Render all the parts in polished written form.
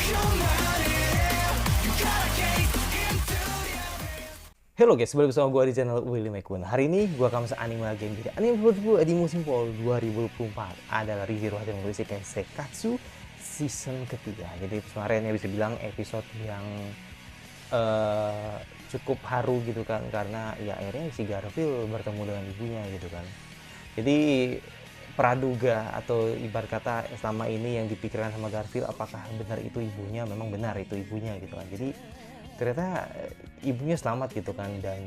Halo guys, balik bersama gue di channel Willy McQueen. Hari ini gue akan masuk anime lagi yang beda. Anime favorit gue di musim fall 2024 adalah ReZero Hajime no Isekai Sekatsu season ketiga. Jadi kemarin ya bisa bilang episode yang cukup haru gitu kan, karena ya akhirnya si Garfield bertemu dengan ibunya gitu kan. Jadi praduga atau ibarat kata selama ini yang dipikirkan sama Garfield, apakah benar itu ibunya, memang benar itu ibunya gitu kan. Jadi ternyata ibunya selamat gitu kan, dan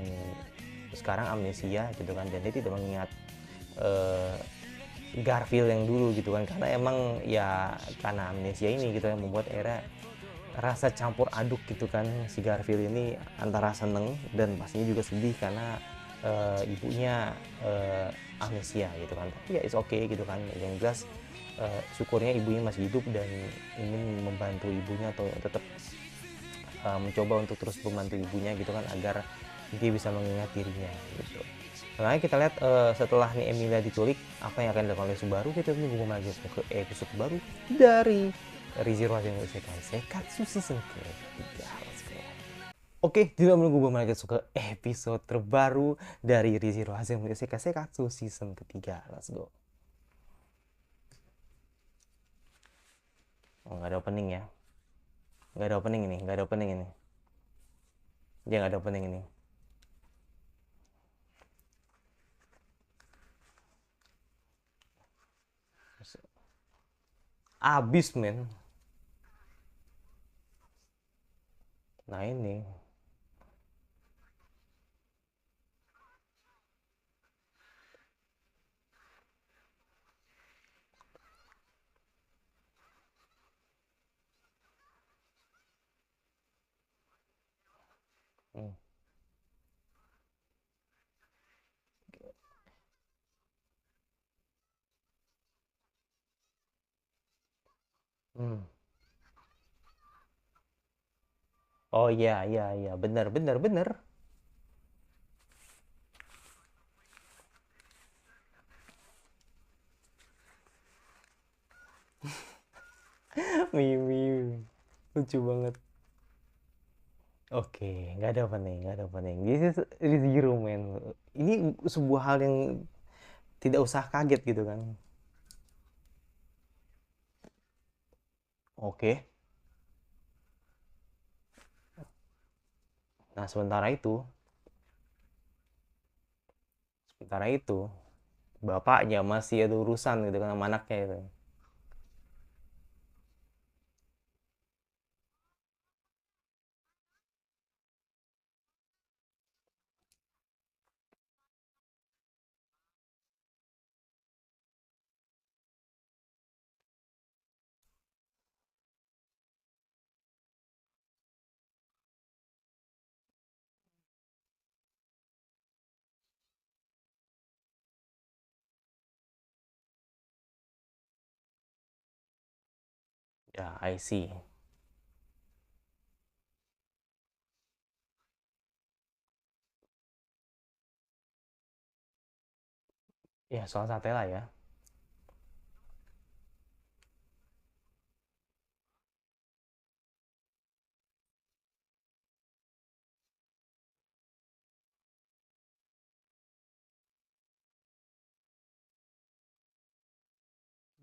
sekarang amnesia gitu kan, dan dia tidak mengingat eh, Garfield yang dulu gitu kan, karena emang ya karena amnesia ini gitu yang membuat era rasa campur aduk gitu kan, si Garfield ini antara seneng dan pastinya juga sedih karena ibunya amnesia gitu kan. Tapi ya it's okay gitu kan, yang jelas syukurnya ibunya masih hidup dan ingin membantu ibunya, atau tetap mencoba untuk terus membantu ibunya gitu kan, agar dia bisa mengingat dirinya gitu. Makanya kita lihat setelah nih Emilia diculik, apa yang akan dilakukan oleh Subaru. Kita tunggu lagi ke episode baru dari ReZero Hajime no Isekai Sekatsu season ke-3. Let's go. Oke, tidak menunggu lagi ke episode terbaru dari ReZero Hajime no Isekai Sekatsu season ketiga. Let's go. Oh, nggak ada opening ya. Nggak ada opening ini, nggak ada opening ini. Dia nggak ada opening ini. Abis men. Nah ini. Hmm. Hmm. Oh iya iya iya, benar benar benar. Mimi lucu banget. Oke, nggak ada opening, nggak ada opening. This is zero man. Ini sebuah hal yang tidak usah kaget gitu kan. Oke. Nah sementara itu bapaknya masih ada urusan gitu kan sama anaknya itu. Ya, I see. Ya, soal sate lah ya.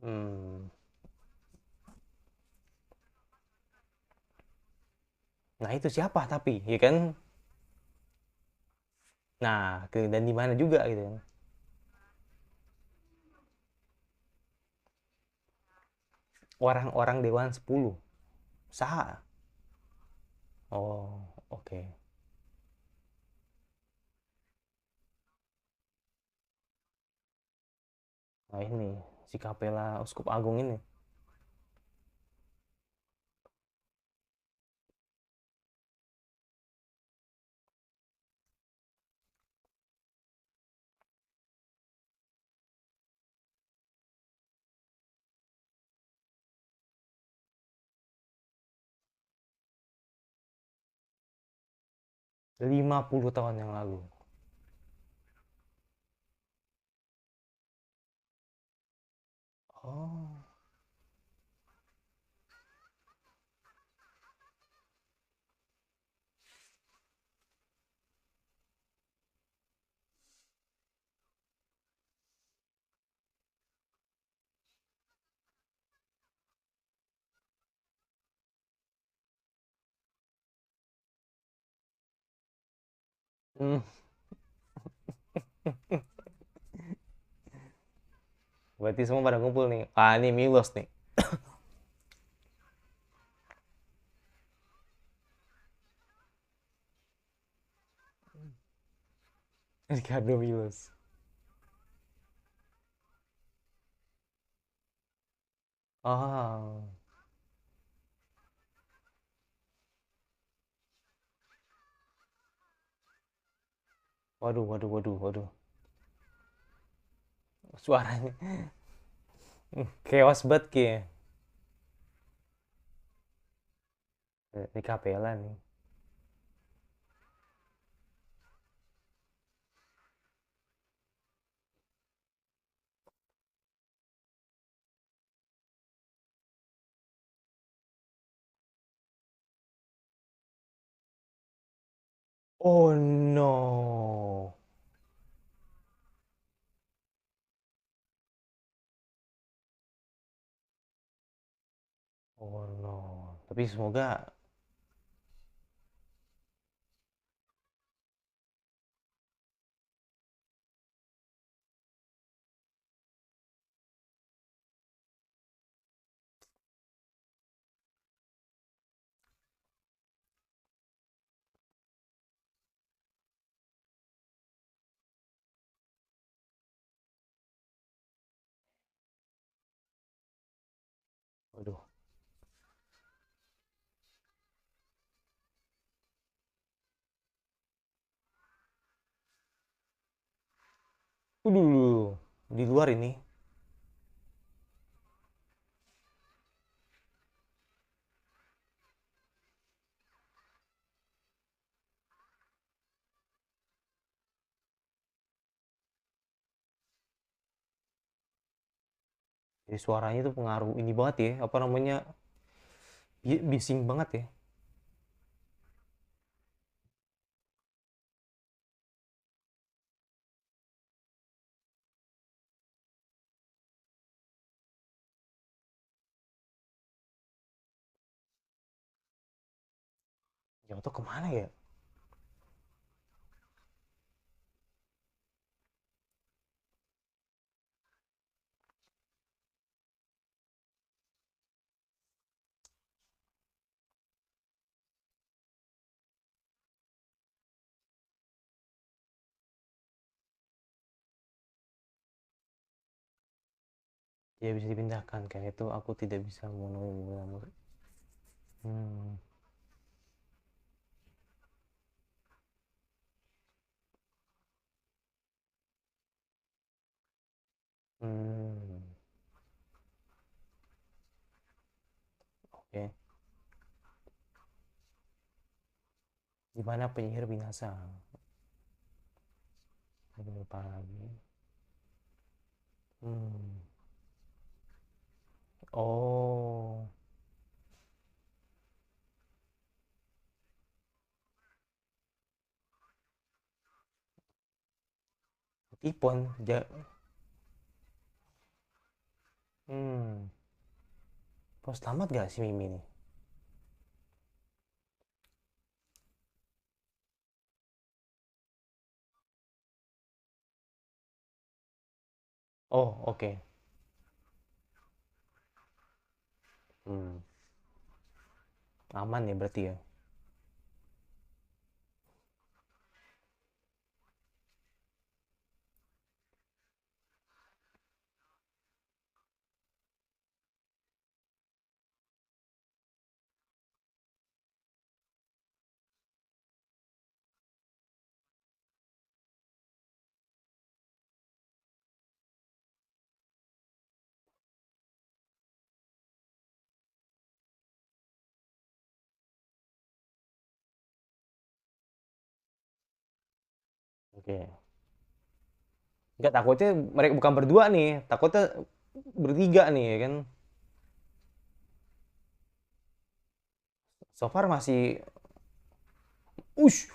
Hmm. Nah, itu siapa tapi, ya kan? Nah, dan di mana juga gitu kan. Orang-orang Dewan 10. Saha. Oh, oke. Nah, ini si Kapela Uskup Agung ini. 50 tahun yang lalu. Oh. Hmm. Berarti semua pada ngumpul nih. Ah, ini Milos nih. Ricardo Milos. Ah, waduh, waduh, waduh, waduh. Suaranya chaos banget kayaknya. Ini kapela nih. Oh no. Oh no. Tapi semoga, waduh. Waduh, di luar ini. Jadi suaranya tuh pengaruh ini banget ya. Apa namanya? Bising banget ya. Jatuh kemana ya? Ya bisa dipindahkan kan itu aku tidak bisa memenuhi. Hmm. Hmm. Oke. Di mana penyihir binasa? Lagi lupa lagi. Hmm. Oh. Ipon. Hmm. Pos selamat gak si Mimi nih? Oh, oke. Hmm. Aman ya berarti ya. Oke. Enggak, takutnya mereka bukan berdua nih, takutnya bertiga nih ya kan. So far masih ush.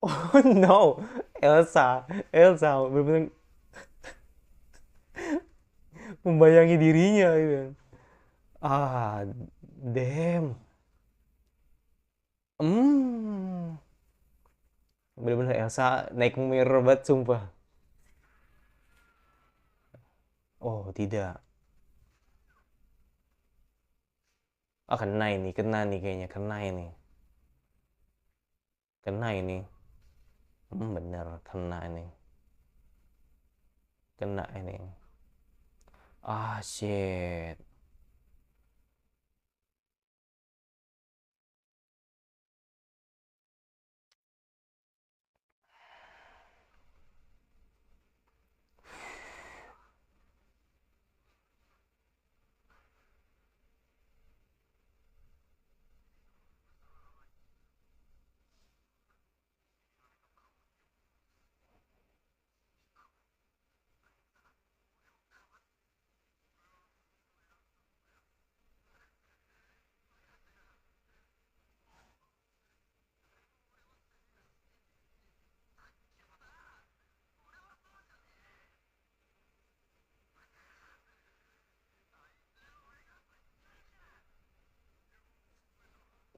Oh no. Elsa, Elsa bener-bener membayangi dirinya gitu kan. Ah, damn. Hmm, bener-bener Elsa naik mirror banget sumpah. Oh, tidak. Ah, kena nih kayaknya, kena ini. Kena ini. Bener, kena ini. Kena ini. Ah, shit.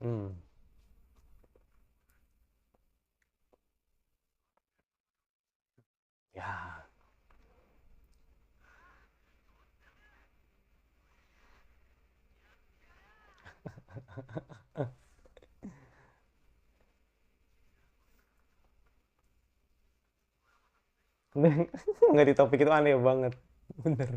Hmm, ya. Nggak di topik itu aneh banget. Bener.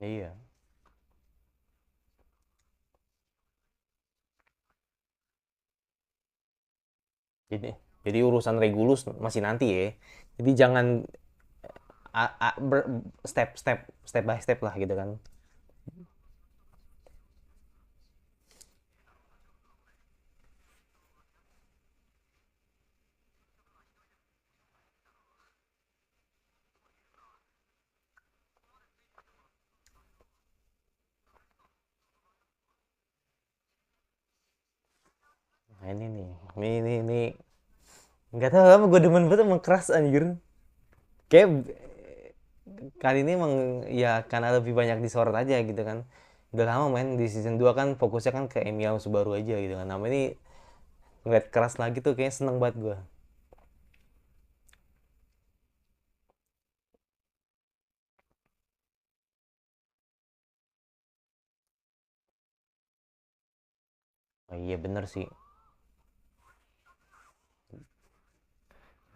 Iya. Jadi, jadi urusan Regulus masih nanti ya. Jadi jangan step step step by step lah gitu kan. Nah, ini nih, ini nggak tahu apa gue demen banget emang keras anjir. Kayak kali ini emang ya karena lebih banyak disorot aja gitu kan. Udah lama main di season 2 kan fokusnya kan ke Emilia Subaru aja gitu kan. Nah ini ngeliat keras lagi tuh kayaknya seneng banget gue. Oh iya bener sih.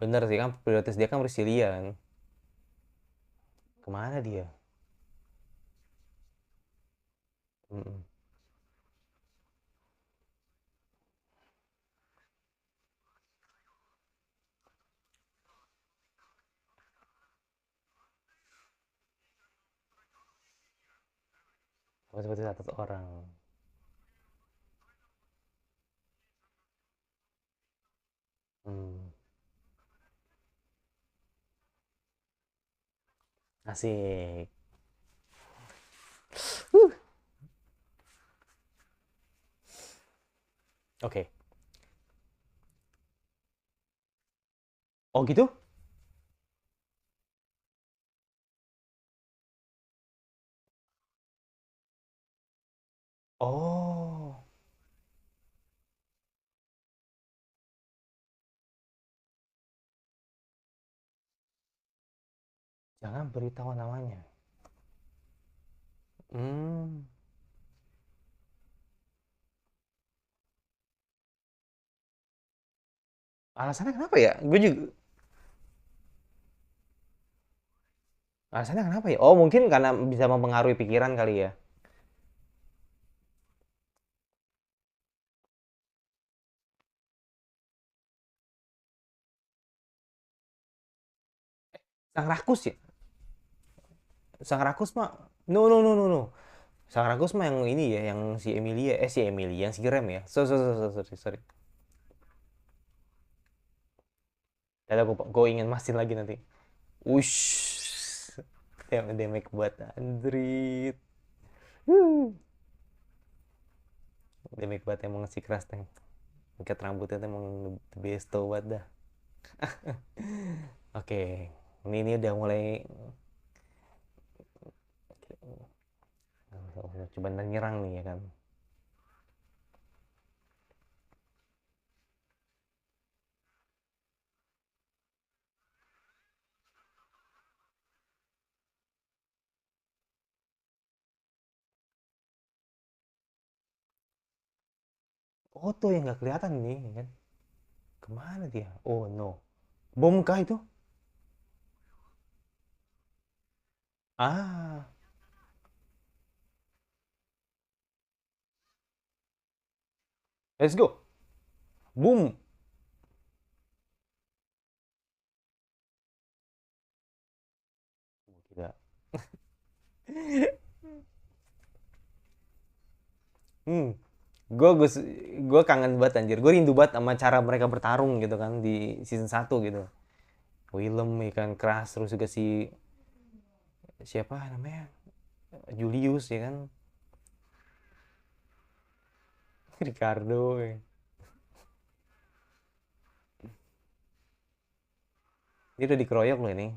Bener sih kan prioritas dia kan Priscilia kan. Kemana dia? Mm-mm. Oh, seperti 100 orang. Hmm. Asik. Oke. Oh gitu? Oh, jangan beritahu namanya. Hmm. Alasannya kenapa ya? Gue juga. Alasannya kenapa ya? Oh, mungkin karena bisa mempengaruhi pikiran kali ya. Sang Rakus ya? Sang Rakus mah no no no no no. Sang Rakus mah yang ini ya, yang si Emilia, si Emilia, yang si Graham ya. Sorry, sorry. Tadi gue ingin mastiin lagi nanti. Ush. Damage buat Android. Damage buat emang si keras tank. Ikat rambutnya tuh emang the best buat dah. Oke, ini udah mulai coba nyerang nih ya kan. Oh tuh yang nggak kelihatan nih ya kan. Kemana dia? Oh no. Bom kah itu? Ah, let's go. Boom. Gila. Hmm. Gue kangen banget anjir. Gue rindu banget sama cara mereka bertarung gitu kan di season satu gitu. Willem ya kan keras, terus juga si siapa namanya? Julius ya kan. Ricardo. Ya. Dia udah dikeroyok loh ini.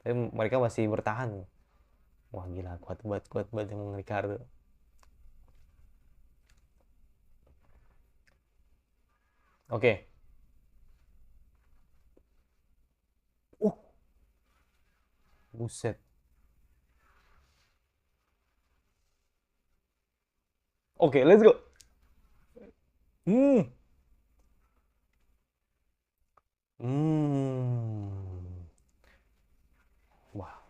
Tapi mereka masih bertahan. Wah gila, kuat banget emang Ricardo. Oke. Uh, buset. Oke, let's go. Hmm. Hmm. Wah,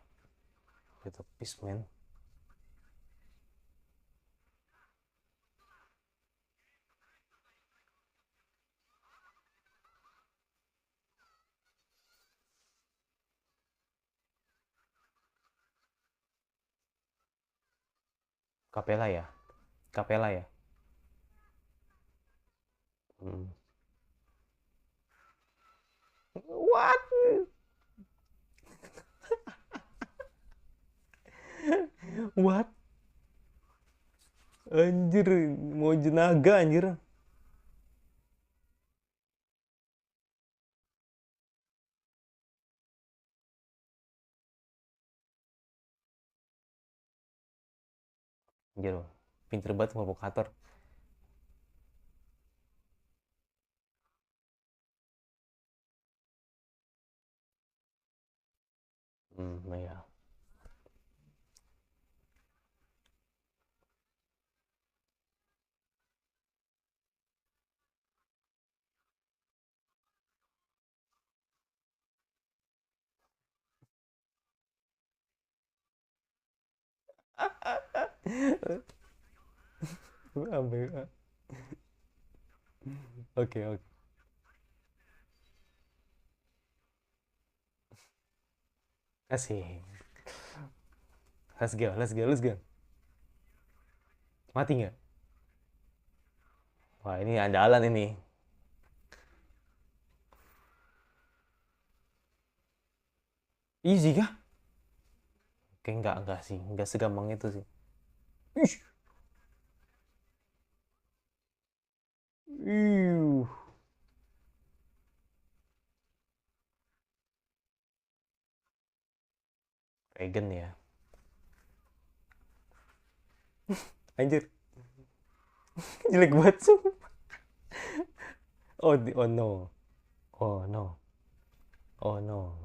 itu peace man. Capella ya. Capella ya. Hmm. What? What? Anjir, mau jenaga anjir. Anjir, pinter banget provokator. Ya. Oke, oke. Asik. Let's go, let's go, let's go. Mati nggak? Wah, ini andalan ini. Easy kah? Oke, enggak sih. Enggak segampang itu sih. Ih, ih. Regen ya. Anjir, jelek banget sih. Oh, oh no. Oh no. Oh no.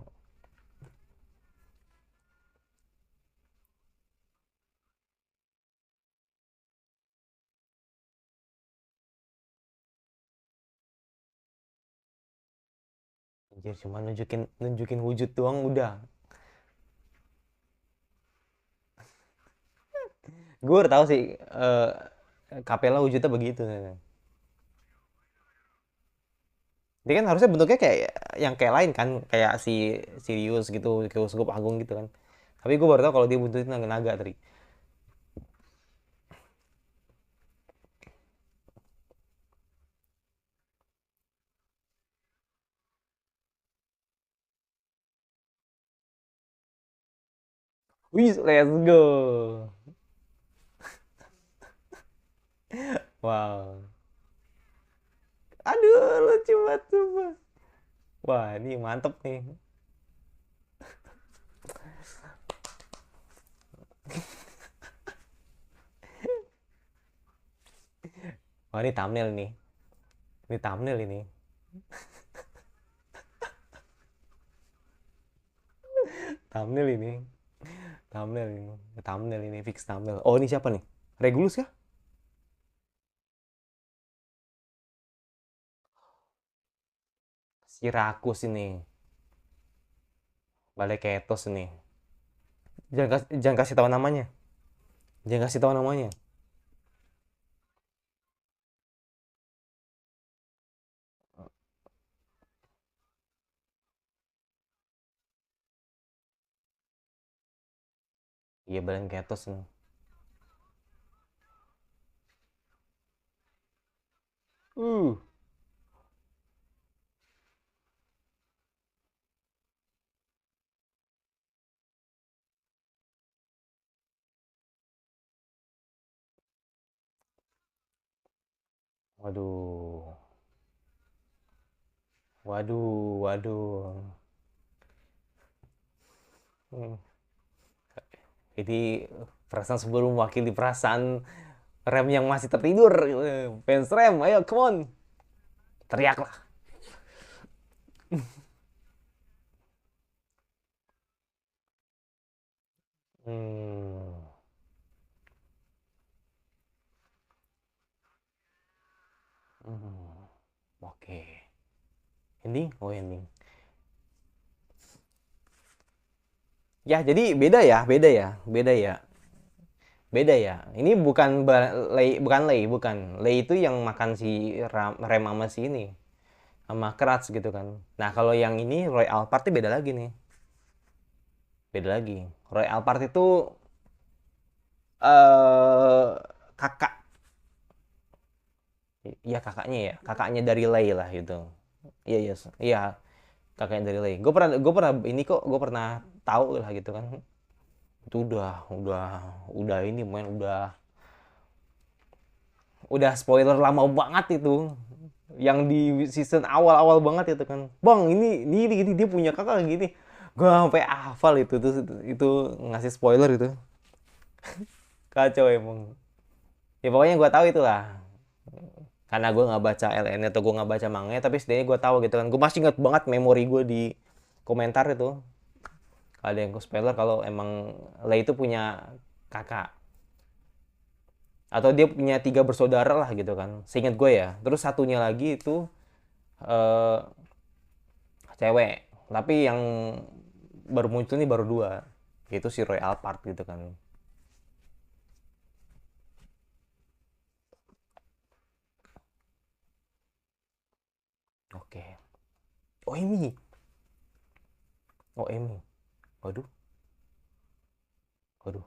Anjir, cuma nunjukin nunjukin wujud doang udah. Gue udah tahu sih, Capella wujudnya begitu. Dia kan harusnya bentuknya kayak yang kayak lain kan, kayak si Sirius gitu, kayak Uskup Agung gitu kan. Tapi gue baru tahu kalau dia bentuknya naga-naga tadi. Wih, let's go. Wow. Aduh, lucu banget sumpah. Wah, ini mantep nih. Wah, ini thumbnail nih. Ini thumbnail ini. Thumbnail ini. Thumbnail ini. Thumbnail ini. Fix thumbnail. Oh, ini siapa nih? Regulus ya? Si Rakus ini. Balai Ketos ini. Jangan kasih tahu namanya. Jangan kasih tahu namanya. Iya, Balai Ketos ini. Uh. Waduh. Waduh, waduh. Hmm. Jadi perasaan sebelum mewakili perasaan rem yang masih tertidur. Fans rem, ayo come on. Teriaklah. Hmm. Hmm. Oke. Ending? Oh, ending. Ya, jadi beda ya, beda ya, beda ya. Beda ya. Ini bukan Lei, bukan. Lei itu yang makan si Rem sama si ini, sama Kratz gitu kan. Nah, kalau yang ini Roy Alpart beda lagi nih. Beda lagi. Roy Alpart itu eh kakak, ya kakaknya ya, kakaknya dari Lei lah gitu. Iya, iya, iya, kakaknya dari Lei. Gue pernah ini kok, gue pernah tahu lah gitu kan. Itu udah ini main udah spoiler lama banget itu, yang di season awal-awal banget itu kan, bang ini dia punya kakak gini, gue sampai hafal itu ngasih spoiler itu, kacau emang. Ya pokoknya gue tahu itulah, karena gue nggak baca LN atau gue nggak baca manga, tapi setidaknya gue tahu gitu kan. Gue masih inget banget memori gue di komentar itu ada yang spoiler kalau emang Lei itu punya kakak, atau dia punya tiga bersaudara lah gitu kan, seingat gue ya. Terus satunya lagi itu eh, cewek, tapi yang baru muncul nih baru dua, yaitu si Roy Alpart gitu kan. Oke. Oh, Emi. Oh, Emi. Waduh, waduh.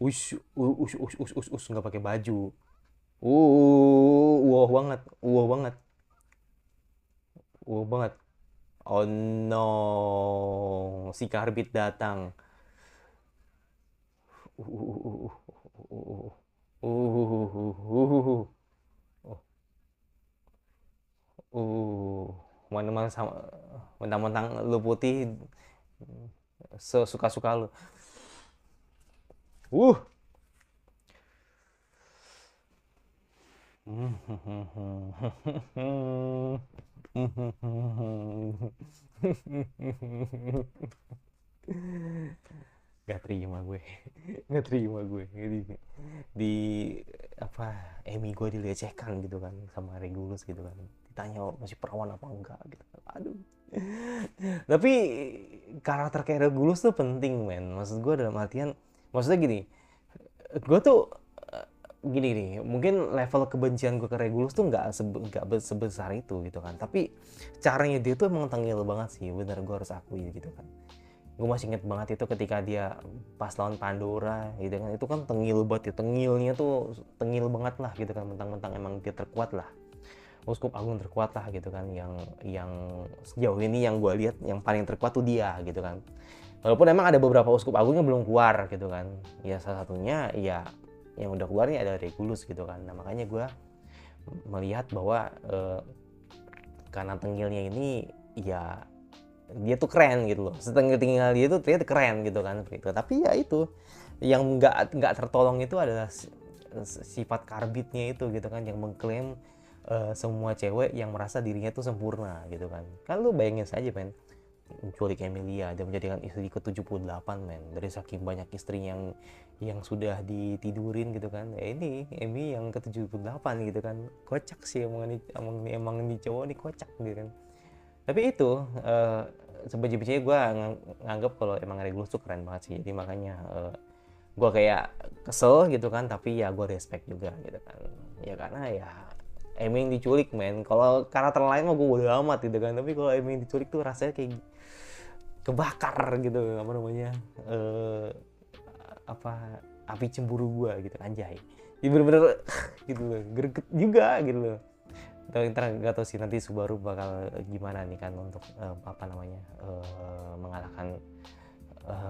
Ush, nggak pakai baju. Wow banget, wow banget, wow banget. Oh no, si Karbit datang. Uh, mana-mana sama, mentang-mentang lu putih, sesuka-suka lu. Uh. Gak terima gue, gak terima gue di Emi gue dilecehkan gitu kan sama Regulus gitu kan, ditanya masih perawan apa enggak gitu kan. Aduh. Tapi karakter kayak Regulus tuh penting men, maksud gue dalam artian, maksudnya gini, gue tuh gini nih, mungkin level kebencian gue ke Regulus tuh nggak sebesar itu gitu kan, tapi caranya dia tuh emang tengil banget sih, bener gue harus akui gitu kan. Gue masih inget banget itu ketika dia pas lawan Pandora gitu kan, itu kan tengil banget ya, tengilnya tuh tengil banget lah gitu kan, mentang-mentang emang dia terkuat lah, uskup agung terkuat lah gitu kan, yang sejauh ini yang gue lihat yang paling terkuat tuh dia gitu kan. Walaupun emang ada beberapa uskup agungnya belum keluar gitu kan, ya salah satunya ya yang udah keluar ini ada Regulus gitu kan. Nah makanya gue melihat bahwa karena tengilnya ini ya dia tuh keren gitu loh, setengil-tinggal dia tuh ternyata keren gitu kan gitu. Tapi ya itu yang nggak tertolong itu adalah sifat karbitnya itu gitu kan, yang mengklaim semua cewek yang merasa dirinya tuh sempurna gitu kan. Kan lu bayangin saja men, menculik Emilia dan menjadikan istri ke-78 men, dari saking banyak istri yang sudah ditidurin gitu kan. Ya ini Emi yang ke-78 gitu kan. Kocak sih emang ini cowok nih kocak gitu kan. Tapi itu sebenarnya gue nganggap kalau emang Regulus tuh keren banget sih, jadi makanya gue kayak kesel gitu kan, tapi ya gue respect juga gitu kan, ya karena ya Emi yang diculik men. Kalau karakter lain mah gue udah amat gitu kan, tapi kalau Emi yang diculik tuh rasanya kayak kebakar gitu, apa namanya, eh, apa api cemburu gue gitu anjay. Jadi bener-bener gitu loh, greget juga gitu loh. Ntar nggak tahu sih nanti Subaru bakal gimana nih kan untuk apa namanya, mengalahkan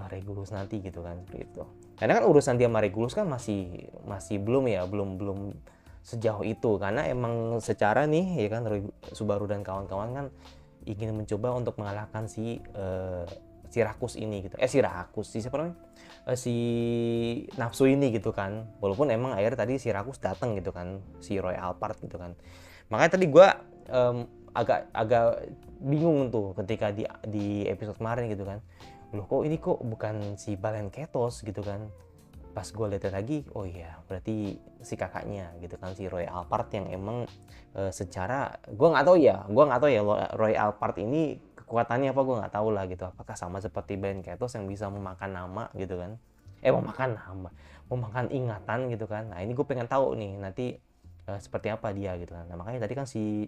Regulus nanti gitu kan, seperti itu. Karena kan urusan dia sama Regulus kan masih belum ya, belum sejauh itu, karena emang secara nih ya kan Subaru dan kawan-kawan kan ingin mencoba untuk mengalahkan si Rakus ini gitu. Si Rakus, si siapa namanya? Si Nafsu ini gitu kan. Walaupun emang akhirnya tadi si Rakus datang gitu kan, si Roy Alpart gitu kan. Makanya tadi gue agak bingung tuh ketika di episode kemarin gitu kan. Loh kok ini kok bukan si Balen Ketos gitu kan. Pas gue lihat lagi, oh iya berarti si kakaknya gitu kan, si Roy Alpart yang emang secara gue nggak tahu ya Roy Alpart ini kekuatannya apa, gue nggak tahu lah gitu, apakah sama seperti Balen Ketos yang bisa memakan nama gitu kan, memakan nama, memakan ingatan gitu kan. Nah ini gue pengen tahu nih nanti seperti apa dia gitu kan. Nah makanya tadi kan si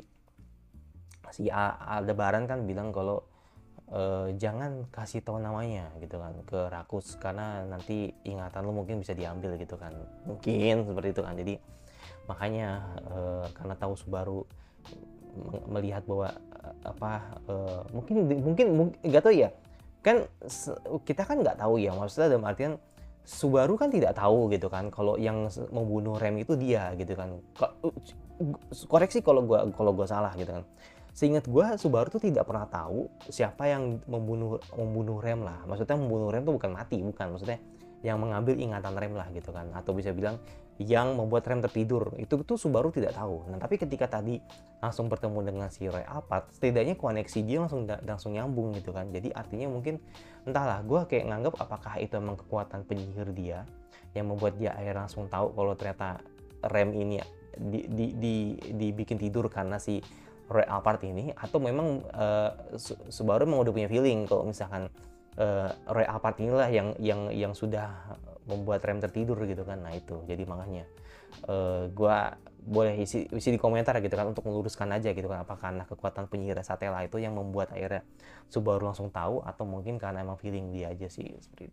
Aldebaran kan bilang kalau jangan kasih tahu namanya gitu kan ke Rakus, karena nanti ingatan lu mungkin bisa diambil gitu kan, mungkin seperti itu kan. Jadi makanya karena tahu Subaru melihat bahwa mungkin nggak tahu ya kan, kita kan nggak tahu ya, maksudnya dalam artian Subaru kan tidak tahu gitu kan kalau yang membunuh Rem itu dia gitu kan. Koreksi kalau gua salah gitu kan. Seingat gua Subaru tuh tidak pernah tahu siapa yang membunuh Rem lah. Maksudnya membunuh Rem tuh bukan mati, bukan. Maksudnya yang mengambil ingatan Rem lah gitu kan. Atau bisa bilang yang membuat Rem tertidur. Itu tuh Subaru tidak tahu. Nah, tapi ketika tadi langsung bertemu dengan si Roy Alpart, setidaknya koneksi dia langsung nyambung gitu kan. Jadi artinya mungkin entahlah, gue kayak nganggap apakah itu emang kekuatan penyihir dia yang membuat dia akhirnya langsung tahu kalau ternyata Rem ini dibikin tidur karena si Roy Alpart ini, atau memang Subaru emang udah punya feeling kalau misalkan Roy Alpart inilah yang sudah membuat Rem tertidur gitu kan. Nah itu jadi makanya gue boleh isi di komentar gitu kan untuk meluruskan aja gitu kan, apakah karena kekuatan penyihir Satella itu yang membuat akhirnya Subaru langsung tahu, atau mungkin karena emang feeling dia aja sih, seperti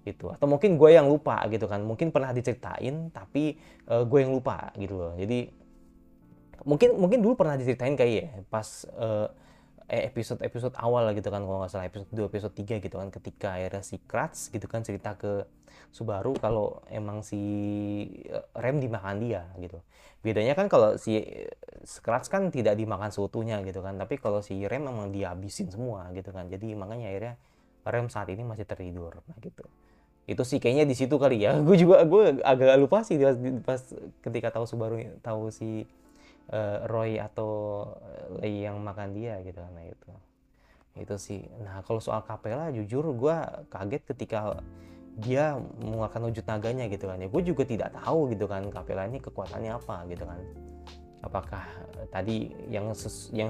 itu. Atau mungkin gue yang lupa gitu kan, mungkin pernah diceritain tapi gue yang lupa gitu loh. Jadi mungkin dulu pernah diceritain kayak ya pas episode awal gitu kan, kalau nggak salah episode 2 episode 3 gitu kan, ketika akhirnya si Kratz gitu kan cerita ke Subaru kalau emang si Rem dimakan dia gitu. Bedanya kan kalau si Kratz kan tidak dimakan seutuhnya gitu kan, tapi kalau si Rem emang dihabisin semua gitu kan. Jadi makanya akhirnya Rem saat ini masih tertidur. Nah gitu. Itu sih kayaknya di situ kali ya. Gue agak lupa sih pas ketika tahu Subaru, tahu si Roy atau Lei yang makan dia gitu. Nah itu sih. Nah kalau soal Capella jujur gue kaget ketika dia mengeluarkan wujud naganya gitu kan. Ya gue juga tidak tahu gitu kan Capella ini kekuatannya apa gitu kan. Apakah tadi yang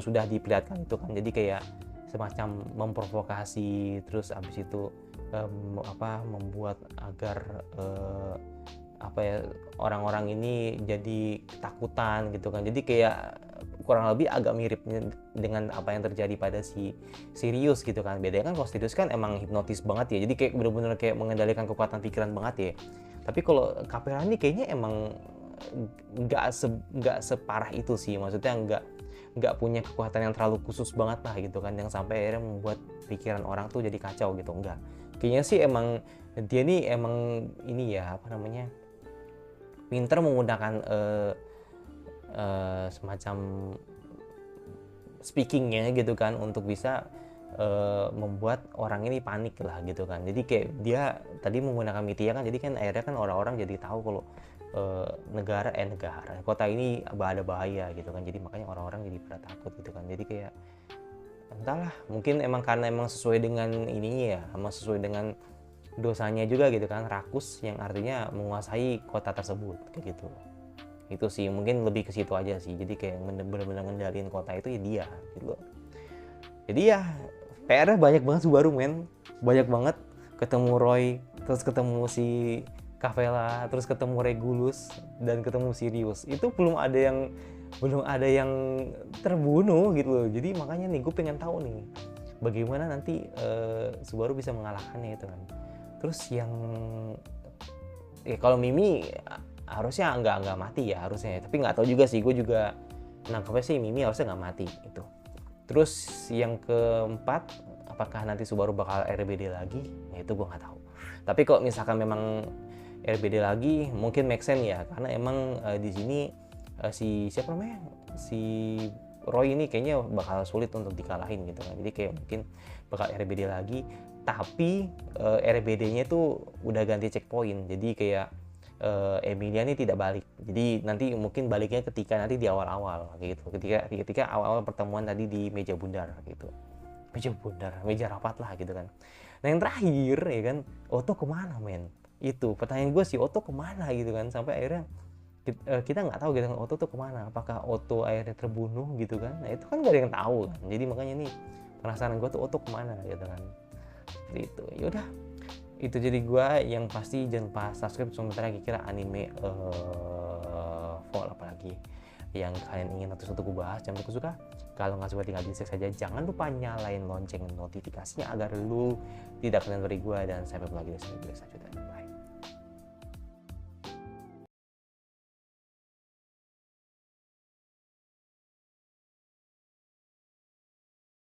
sudah diperlihatkan itu kan, jadi kayak semacam memprovokasi, terus abis itu membuat agar apa ya, orang-orang ini jadi ketakutan gitu kan. Jadi kayak kurang lebih agak mirip dengan apa yang terjadi pada si Sirius gitu kan. Bedanya kan kalau Sirius kan emang hipnotis banget ya, jadi kayak bener-bener kayak mengendalikan kekuatan pikiran banget ya. Tapi kalau Capella ini kayaknya emang nggak separah itu sih, maksudnya nggak punya kekuatan yang terlalu khusus banget lah gitu kan, yang sampai akhirnya membuat pikiran orang tuh jadi kacau gitu. Enggak, kayaknya sih emang dia nih emang ini ya, apa namanya, pinter menggunakan semacam speakingnya gitu kan untuk bisa membuat orang ini panik lah gitu kan. Jadi kayak dia tadi menggunakan Mythia kan, jadi kan akhirnya kan orang-orang jadi tahu kalau negara kota ini ada bahaya gitu kan. Jadi makanya orang-orang jadi pada takut gitu kan. Jadi kayak entahlah, mungkin emang karena emang sesuai dengan ininya ya, sama sesuai dengan dosanya juga gitu kan, rakus yang artinya menguasai kota tersebut kayak gitu. Itu sih mungkin lebih ke situ aja sih. Jadi kayak bener-bener ngendaliin kota itu ya dia gitu. Jadi ya PR-nya banyak banget Subaru men, banyak banget. Ketemu Roy, terus ketemu si Capella, terus ketemu Regulus, dan ketemu Sirius. Itu belum ada yang terbunuh gitu loh. Jadi makanya nih gue pengen tahu nih bagaimana nanti Subaru bisa mengalahkannya itu kan. Terus yang kalau Mimi harusnya nggak mati ya harusnya, tapi nggak tahu juga sih, gue juga nangkepnya sih Mimi harusnya nggak mati itu. Terus yang keempat, apakah nanti Subaru bakal RBD lagi? Ya itu gue nggak tahu. Tapi kalau misalkan memang RBD lagi, mungkin make sense ya, karena emang di sini si siapa namanya, si Roy ini kayaknya bakal sulit untuk dikalahin gitu kan. Jadi kayak mungkin bakal RBD lagi, tapi RBD-nya itu udah ganti checkpoint. Jadi kayak Emilia ini tidak balik. Jadi nanti mungkin baliknya ketika nanti di awal-awal gitu. Ketika awal-awal pertemuan tadi di meja bundar gitu. Meja rapat lah gitu kan. Nah yang terakhir ya kan, Otto kemana men? Itu pertanyaan gue sih, Otto kemana gitu kan, sampai akhirnya kita nggak tahu gitu kan Otto tuh kemana. Apakah Otto akhirnya terbunuh gitu kan? Nah itu kan nggak ada yang tahu kan. Jadi makanya nih penasaran gue tuh Otto kemana gitu kan. Seperti itu. Yaudah, itu jadi gue yang pasti jangan lupa subscribe sementara kira anime Fall apalagi yang kalian ingin untuk gue bahas. Jangan lupa suka, kalau nggak suka tinggal di dislike saja. Jangan lupa nyalain lonceng notifikasinya agar lu tidak ketinggalan dari gue, dan sampai jumpa lagi di video selanjutnya. Bye.